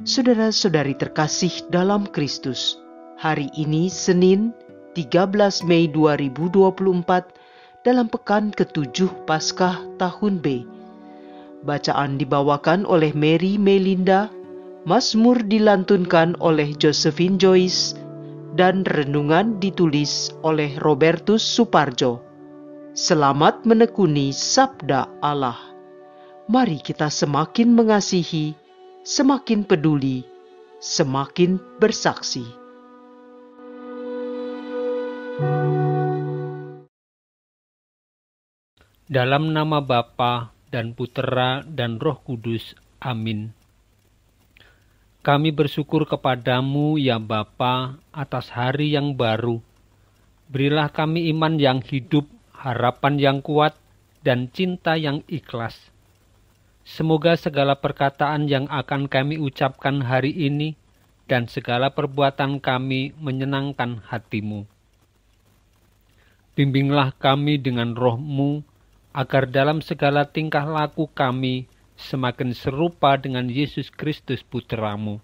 Saudara-saudari terkasih dalam Kristus, hari ini Senin 13 Mei 2024 dalam pekan ke-7 Paskah tahun B. Bacaan dibawakan oleh Mary Melinda, Mazmur dilantunkan oleh Josephine Joyce, dan renungan ditulis oleh Robertus Suparjo. Selamat menekuni Sabda Allah. Mari kita semakin mengasihi, semakin peduli, semakin bersaksi. Dalam nama Bapa dan Putera dan Roh Kudus. Amin. Kami bersyukur kepadamu ya Bapa atas hari yang baru. Berilah kami iman yang hidup, harapan yang kuat, dan cinta yang ikhlas. Semoga segala perkataan yang akan kami ucapkan hari ini dan segala perbuatan kami menyenangkan hati-Mu. Bimbinglah kami dengan Roh-Mu, agar dalam segala tingkah laku kami semakin serupa dengan Yesus Kristus Putra-Mu.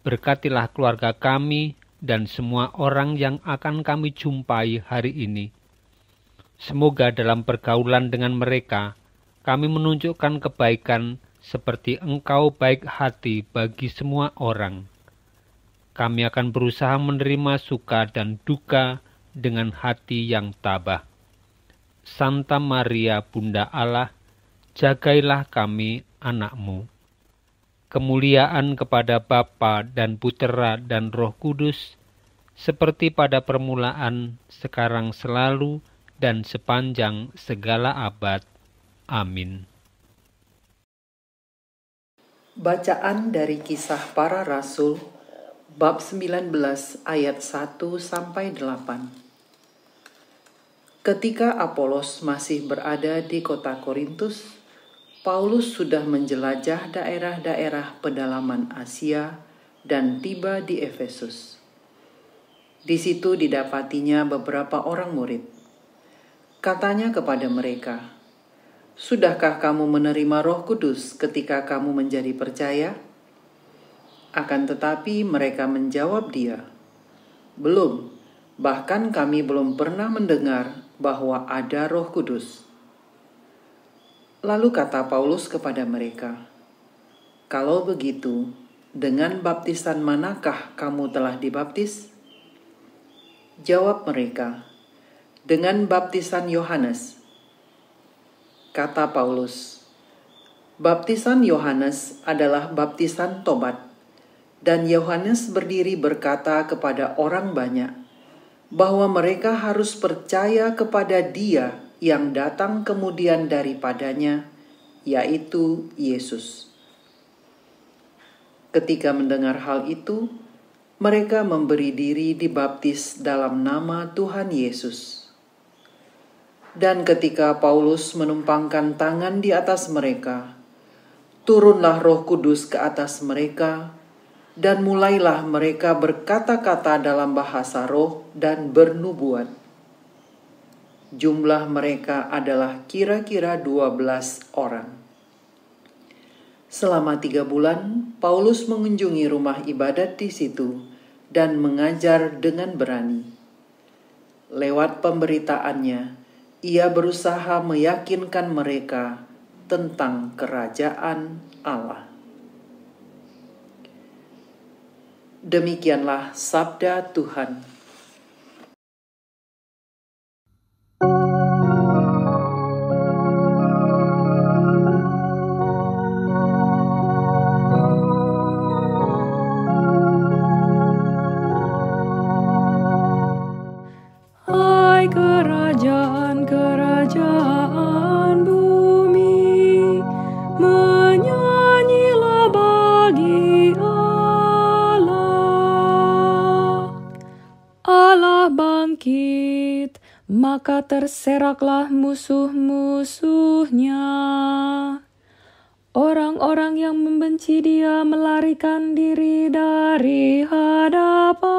Berkatilah keluarga kami dan semua orang yang akan kami jumpai hari ini. Semoga dalam pergaulan dengan mereka, kami menunjukkan kebaikan seperti Engkau baik hati bagi semua orang. Kami akan berusaha menerima suka dan duka dengan hati yang tabah. Santa Maria Bunda Allah, jagailah kami anak-Mu. Kemuliaan kepada Bapa dan Putera dan Roh Kudus, seperti pada permulaan, sekarang selalu, dan sepanjang segala abad. Amin. Bacaan dari Kisah Para Rasul, bab 19 ayat 1-8. Ketika Apolos masih berada di kota Korintus, Paulus sudah menjelajah daerah-daerah pedalaman Asia dan tiba di Efesus. Di situ didapatinya beberapa orang murid. Katanya kepada mereka, "Sudahkah kamu menerima Roh Kudus ketika kamu menjadi percaya?" Akan tetapi mereka menjawab dia, "Belum, bahkan kami belum pernah mendengar bahwa ada Roh Kudus." Lalu kata Paulus kepada mereka, "Kalau begitu, dengan baptisan manakah kamu telah dibaptis?" Jawab mereka, "Dengan baptisan Yohanes." Kata Paulus, "Baptisan Yohanes adalah baptisan tobat, dan Yohanes berdiri berkata kepada orang banyak bahwa mereka harus percaya kepada Dia yang datang kemudian daripadanya, yaitu Yesus." Ketika mendengar hal itu, mereka memberi diri dibaptis dalam nama Tuhan Yesus. Dan ketika Paulus menumpangkan tangan di atas mereka, turunlah Roh Kudus ke atas mereka, dan mulailah mereka berkata-kata dalam bahasa roh dan bernubuat. Jumlah mereka adalah kira-kira 12 orang. Selama 3 bulan, Paulus mengunjungi rumah ibadat di situ dan mengajar dengan berani. Lewat pemberitaannya, ia berusaha meyakinkan mereka tentang kerajaan Allah. Demikianlah sabda Tuhan. Hai kerajaan bumi, menyanyilah bagi Allah. Allah bangkit, maka terseraklah musuh-musuhnya. Orang-orang yang membenci Dia melarikan diri dari hadapannya.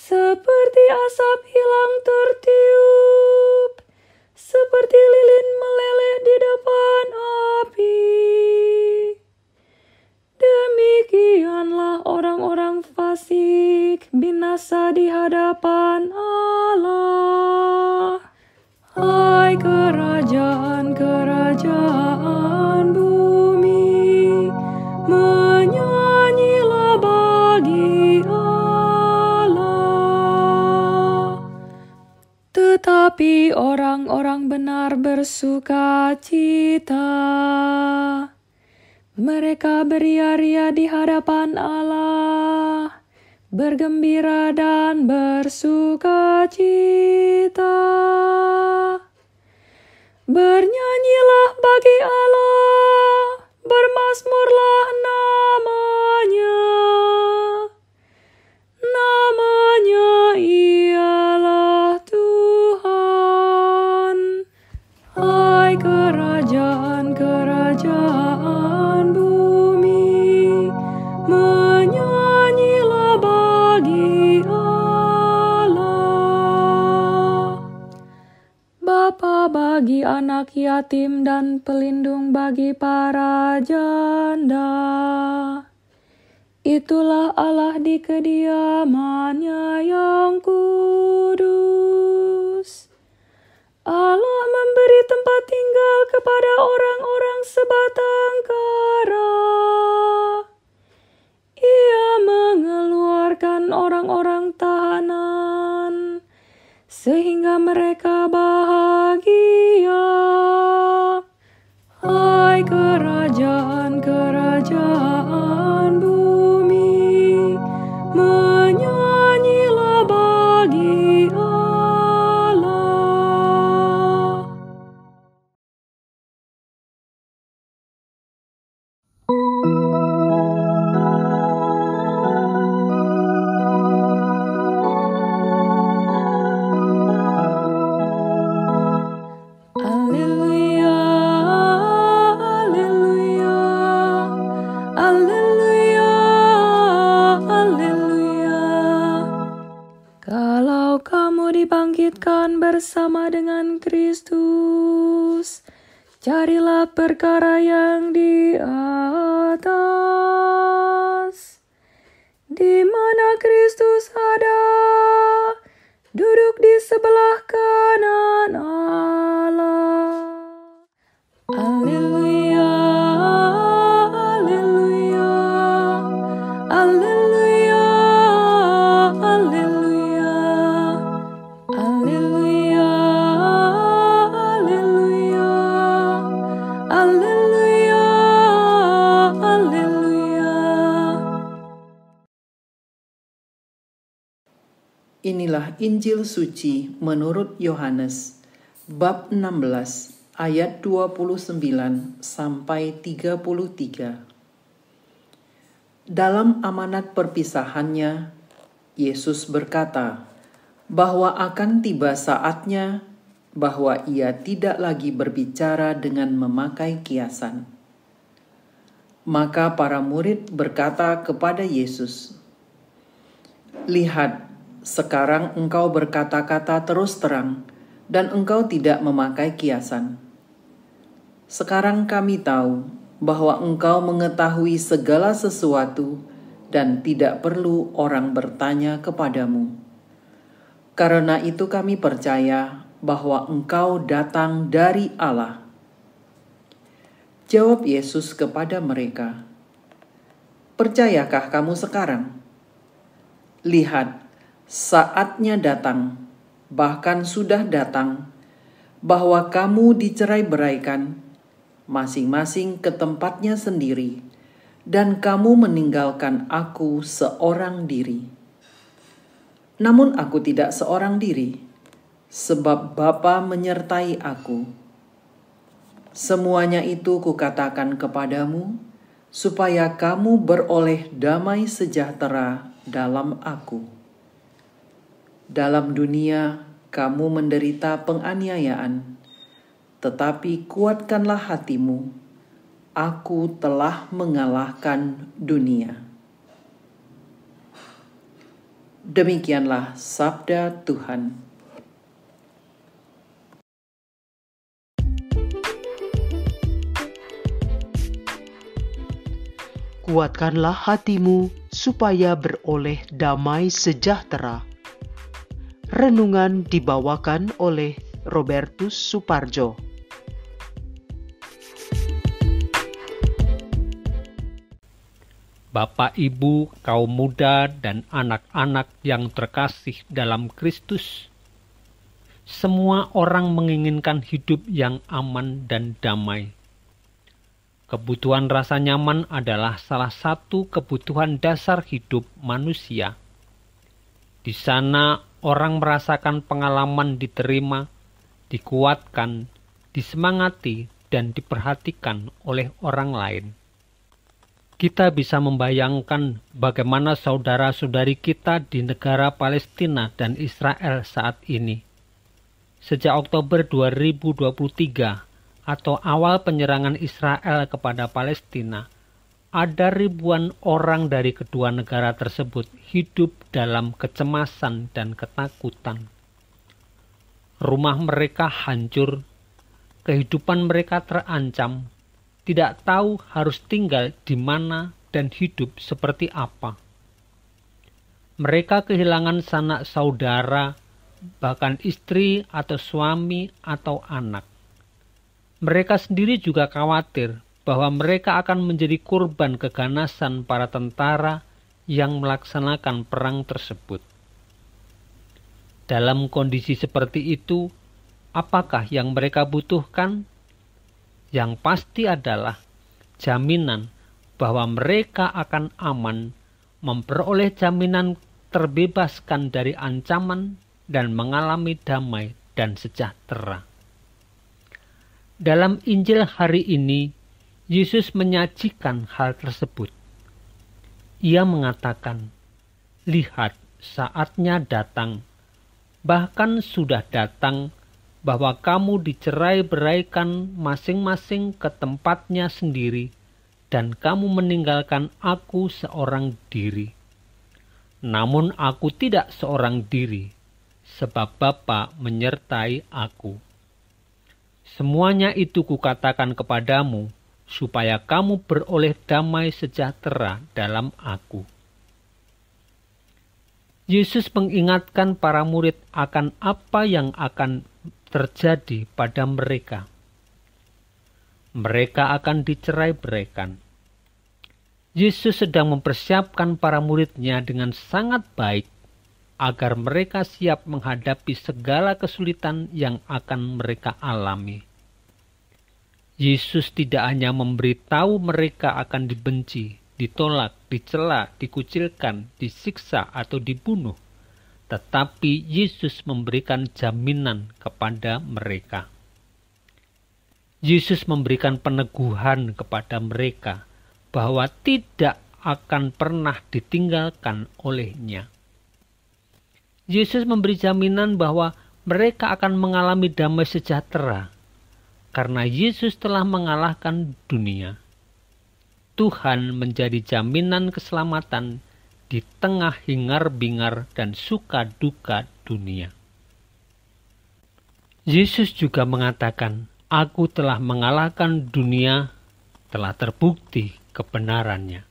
Seperti asap hilang tertiup, seperti lilin meleleh di depan api. tetapi orang-orang benar bersuka cita. Mereka beria-ria di hadapan Allah, bergembira dan bersuka cita. Bernyanyilah bagi Allah, bermazmurlah namanya. Namanya ialah Tuhan. Hai kerajaan-kerajaan bumi, menyanyilah bagi Allah. Bapa bagi anak yatim dan pelindung bagi para janda. Itulah Allah di kediamannya yang kudus. Allah memberi tempat tinggal kepada orang-orang sebatang kara. Ia mengeluarkan orang-orang tahanan, sehingga mereka bahagia. Hai kerajaan-kerajaan bumi, menyanyilah bagi Allah. Alleluia, alleluia, alleluia, alleluia. Kalau kamu dibangkitkan bersama dengan Kristus, carilah perkara yang di atas, di mana Kristus ada, duduk di sebelah kanan Allah. Alleluia, alleluia, alleluia, alleluia, alleluia, alleluia, alleluia, alleluia. Inilah Injil suci menurut Yohanes, bab 16, ayat 29 sampai 33. Dalam amanat perpisahannya, Yesus berkata bahwa akan tiba saatnya bahwa ia tidak lagi berbicara dengan memakai kiasan. Maka para murid berkata kepada Yesus, "Lihat, sekarang engkau berkata-kata terus terang, dan engkau tidak memakai kiasan. Sekarang kami tahu bahwa engkau mengetahui segala sesuatu dan tidak perlu orang bertanya kepadamu. Karena itu kami percaya bahwa engkau datang dari Allah." Jawab Yesus kepada mereka, "Percayakah kamu sekarang? Lihat, saatnya datang, bahkan sudah datang, bahwa kamu dicerai-beraikan, masing-masing ke tempatnya sendiri, dan kamu meninggalkan aku seorang diri. Namun aku tidak seorang diri, sebab Bapa menyertai aku. Semuanya itu kukatakan kepadamu, supaya kamu beroleh damai sejahtera dalam aku. Dalam dunia kamu menderita penganiayaan, tetapi kuatkanlah hatimu, aku telah mengalahkan dunia." Demikianlah sabda Tuhan. Kuatkanlah hatimu supaya beroleh damai sejahtera. Renungan dibawakan oleh Robertus Suparjo. Bapak, Ibu, kaum muda, dan anak-anak yang terkasih dalam Kristus, semua orang menginginkan hidup yang aman dan damai. Kebutuhan rasa nyaman adalah salah satu kebutuhan dasar hidup manusia. Di sana orang merasakan pengalaman diterima, dikuatkan, disemangati, dan diperhatikan oleh orang lain. Kita bisa membayangkan bagaimana saudara-saudari kita di negara Palestina dan Israel saat ini. Sejak Oktober 2023 atau awal penyerangan Israel kepada Palestina, ada ribuan orang dari kedua negara tersebut hidup dalam kecemasan dan ketakutan. Rumah mereka hancur, kehidupan mereka terancam, tidak tahu harus tinggal di mana dan hidup seperti apa. Mereka kehilangan sanak saudara, bahkan istri atau suami atau anak. Mereka sendiri juga khawatir bahwa mereka akan menjadi korban keganasan para tentara yang melaksanakan perang tersebut. Dalam kondisi seperti itu, apakah yang mereka butuhkan? Yang pasti adalah jaminan bahwa mereka akan aman, memperoleh jaminan terbebaskan dari ancaman dan mengalami damai dan sejahtera. Dalam Injil hari ini, Yesus menyajikan hal tersebut. Ia mengatakan, "Lihat, saatnya datang, bahkan sudah datang, bahwa kamu dicerai-beraikan masing-masing ke tempatnya sendiri, dan kamu meninggalkan aku seorang diri. Namun aku tidak seorang diri, sebab Bapa menyertai aku. Semuanya itu kukatakan kepadamu, supaya kamu beroleh damai sejahtera dalam aku." Yesus mengingatkan para murid akan apa yang akan terjadi pada mereka. Mereka akan dicerai-beraikan. Yesus sedang mempersiapkan para muridnya dengan sangat baik agar mereka siap menghadapi segala kesulitan yang akan mereka alami. Yesus tidak hanya memberitahu mereka akan dibenci, ditolak, dicela, dikucilkan, disiksa, atau dibunuh, tetapi Yesus memberikan jaminan kepada mereka. Yesus memberikan peneguhan kepada mereka bahwa tidak akan pernah ditinggalkan olehnya. Yesus memberi jaminan bahwa mereka akan mengalami damai sejahtera karena Yesus telah mengalahkan dunia. Tuhan menjadi jaminan keselamatan di tengah hingar-bingar dan suka duka dunia. Yesus juga mengatakan, "Aku telah mengalahkan dunia," telah terbukti kebenarannya.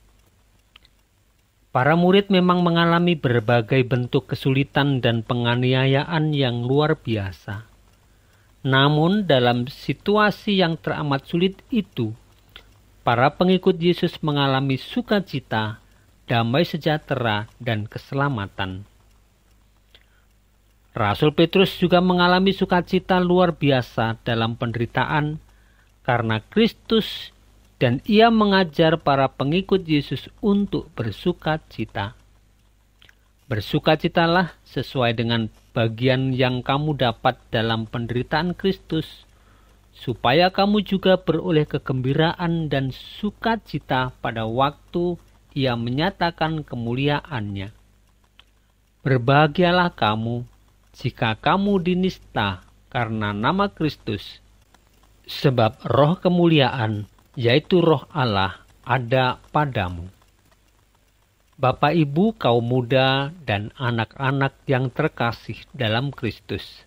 Para murid memang mengalami berbagai bentuk kesulitan dan penganiayaan yang luar biasa. Namun dalam situasi yang teramat sulit itu, para pengikut Yesus mengalami sukacita, damai sejahtera, dan keselamatan. Rasul Petrus juga mengalami sukacita luar biasa dalam penderitaan karena Kristus, dan ia mengajar para pengikut Yesus untuk bersukacita. Bersukacitalah sesuai dengan bagian yang kamu dapat dalam penderitaan Kristus, supaya kamu juga beroleh kegembiraan dan sukacita pada waktu ia menyatakan kemuliaannya. Berbahagialah kamu jika kamu dinista karena nama Kristus, sebab roh kemuliaan, yaitu roh Allah, ada padamu. Bapak Ibu, kaum muda, dan anak-anak yang terkasih dalam Kristus,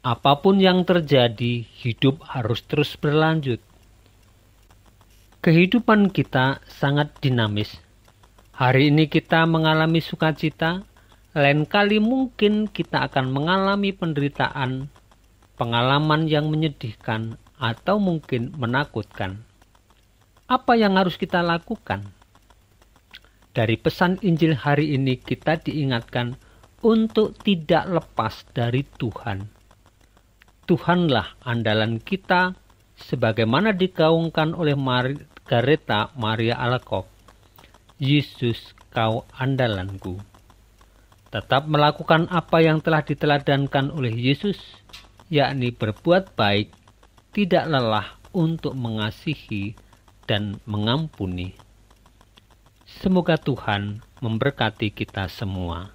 apapun yang terjadi, hidup harus terus berlanjut. Kehidupan kita sangat dinamis. Hari ini kita mengalami sukacita, lain kali mungkin kita akan mengalami penderitaan, pengalaman yang menyedihkan, atau mungkin menakutkan. Apa yang harus kita lakukan? Dari pesan Injil hari ini kita diingatkan untuk tidak lepas dari Tuhan. Tuhanlah andalan kita, sebagaimana digaungkan oleh Margaretha Maria Alacoque. Yesus, kau andalanku. Tetap melakukan apa yang telah diteladankan oleh Yesus, yakni berbuat baik, tidak lelah untuk mengasihi dan mengampuni. Semoga Tuhan memberkati kita semua.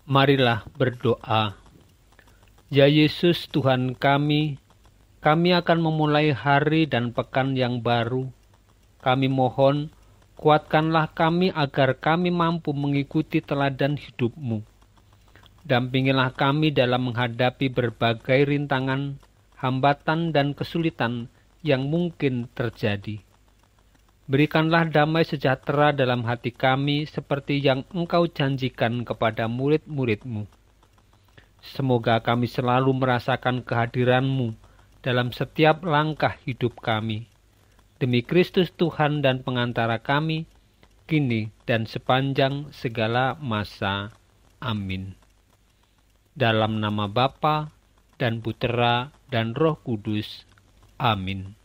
Marilah berdoa. Ya Yesus Tuhan kami akan memulai hari dan pekan yang baru. Kami mohon, kuatkanlah kami agar kami mampu mengikuti teladan hidup-Mu. Dampingilah kami dalam menghadapi berbagai rintangan, hambatan dan kesulitan yang mungkin terjadi. Berikanlah damai sejahtera dalam hati kami seperti yang Engkau janjikan kepada murid-murid-Mu. Semoga kami selalu merasakan kehadiran-Mu dalam setiap langkah hidup kami. Demi Kristus Tuhan dan pengantara kami, kini dan sepanjang segala masa. Amin. Dalam nama Bapa dan Putera dan Roh Kudus. Amin.